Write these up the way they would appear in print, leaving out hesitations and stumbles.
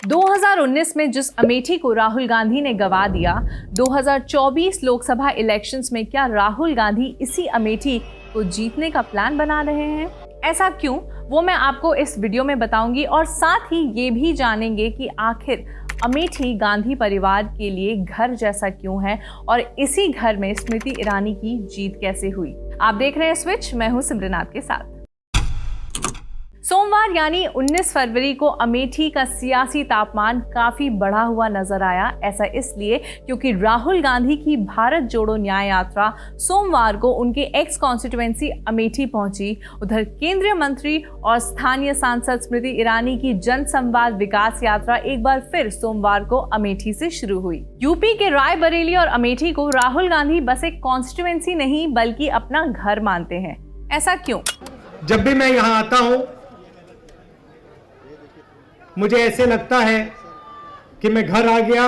2019 में जिस अमेठी को राहुल गांधी ने गंवा दिया, 2024 लोकसभा इलेक्शंस में क्या राहुल गांधी इसी अमेठी को जीतने का प्लान बना रहे हैं? ऐसा क्यों, वो मैं आपको इस वीडियो में बताऊंगी और साथ ही ये भी जानेंगे कि आखिर अमेठी गांधी परिवार के लिए घर जैसा क्यों है और इसी घर में स्मृति ईरानी की जीत कैसे हुई। आप देख रहे हैं स्विच, मैं हूं सिमरनाथ के साथ। सोमवार यानी 19 फरवरी को अमेठी का सियासी तापमान काफी बढ़ा हुआ नजर आया। ऐसा इसलिए क्योंकि राहुल गांधी की भारत जोड़ो न्याय यात्रा सोमवार को उनके एक्स कॉन्स्टिट्यूएंसी अमेठी पहुंची। उधर केंद्रीय मंत्री और स्थानीय सांसद स्मृति ईरानी की जन संवाद विकास यात्रा एक बार फिर सोमवार को अमेठी से शुरू हुई। यूपी के रायबरेली और अमेठी को राहुल गांधी बस एक कॉन्स्टिट्यूएंसी नहीं बल्कि अपना घर मानते हैं। ऐसा क्यों? जब भी मैं यहाँ आता हूँ मुझे ऐसे लगता है कि मैं घर आ गया,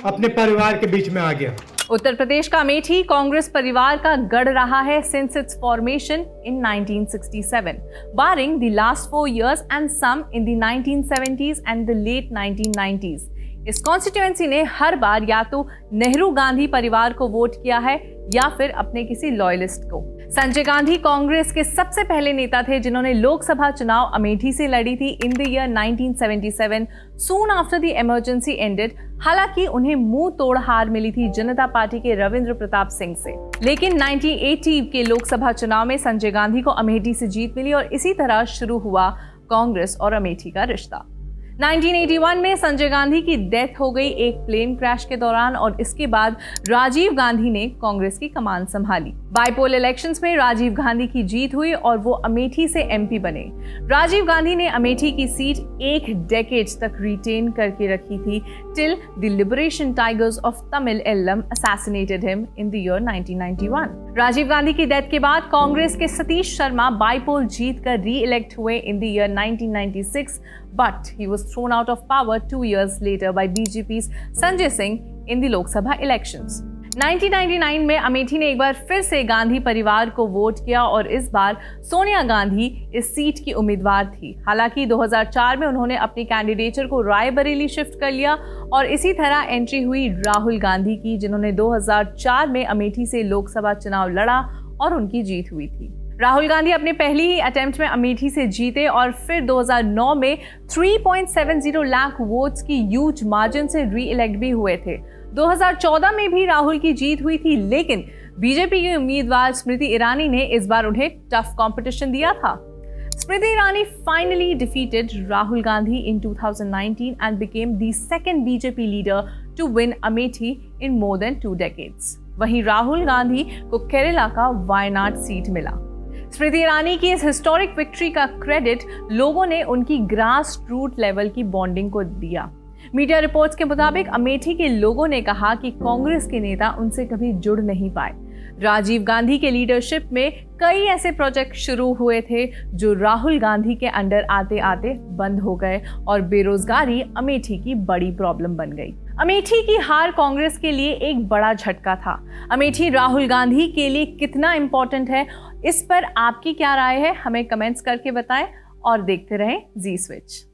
अपने परिवार के बीच में आ गया। उत्तर प्रदेश का अमेठी कांग्रेस परिवार का गढ़ रहा है since it's formation in 1967, barring the last 4 years and some in the 1970s and the late 1990s। इस कॉन्स्टिट्यूएंसी ने हर बार या तो नेहरू गांधी परिवार को वोट किया है या फिर अपने किसी लॉयलिस्ट को। संजय गांधी कांग्रेस के सबसे पहले नेता थे जिन्होंने लोकसभा चुनाव अमेठी से लड़ी थी इन the year 1977, soon after the emergency ended. हालांकि उन्हें मुंह तोड़ हार मिली थी जनता पार्टी के रविंद्र प्रताप सिंह से, लेकिन 1980 के लोकसभा चुनाव में संजय गांधी को अमेठी से जीत मिली और इसी तरह शुरू हुआ कांग्रेस और अमेठी का रिश्ता। 1981 में संजय गांधी की डेथ हो गई एक प्लेन क्रैश के दौरान और इसके बाद राजीव गांधी ने कांग्रेस की कमान संभाली। बाईपोल इलेक्शंस में राजीव गांधी की जीत हुई और वो अमेठी से एमपी बने। राजीव गांधी ने अमेठी की सीट एक डेकेड तक रिटेन करके रखी थी till the Liberation Tigers of Tamil Eelam assassinated him in the year 1991। Rajiv Gandhi की डेथ के बाद कांग्रेस के सतीश शर्मा बाईपोल जीत कर री इलेक्ट हुए इन the year 1996, but he was thrown out of power 2 years later by BJP's Sanjay Singh in the Lok Sabha elections। 1999 में अमेठी ने एक बार फिर से गांधी परिवार को वोट किया और इस बार सोनिया गांधी इस सीट की उम्मीदवार थी। हालांकि 2004 में उन्होंने अपनी कैंडिडेचर को रायबरेली शिफ्ट कर लिया और इसी तरह एंट्री हुई राहुल गांधी की, जिन्होंने 2004 में अमेठी से लोकसभा चुनाव लड़ा और उनकी जीत हुई थी। राहुल गांधी अपने पहली ही अटेम्प्ट में अमेठी से जीते और फिर 2009 में 3.70 लाख वोट्स की ह्यूज मार्जिन से री इलेक्ट भी हुए थे। 2014 में भी राहुल की जीत हुई थी, लेकिन बीजेपी की उम्मीदवार स्मृति ईरानी ने इस बार उन्हें टफ कंपटीशन दिया था। Smriti Irani finally defeated Rahul Gandhi in 2019 and became the second BJP leader to win Amethi in more than 2 decades। वहीं राहुल गांधी को केरला का वायनाड सीट मिला। स्मृति ईरानी की इस हिस्टोरिक विक्ट्री का क्रेडिट लोगों ने उनकी ग्रास रूट लेवल की बॉन्डिंग को दिया। मीडिया रिपोर्ट्स के मुताबिक अमेठी के लोगों ने कहा कि कांग्रेस के नेता उनसे कभी जुड़ नहीं पाए। राजीव गांधी के लीडरशिप में कई ऐसे प्रोजेक्ट शुरू हुए थे जो राहुल गांधी के अंडर आते आते बंद हो गए और बेरोजगारी अमेठी की बड़ी प्रॉब्लम बन गई। अमेठी की हार कांग्रेस के लिए एक बड़ा झटका था। अमेठी राहुल गांधी के लिए कितना इंपॉर्टेंट है, इस पर आपकी क्या राय है, हमें कमेंट्स करके बताएं और देखते रहें जी स्विच।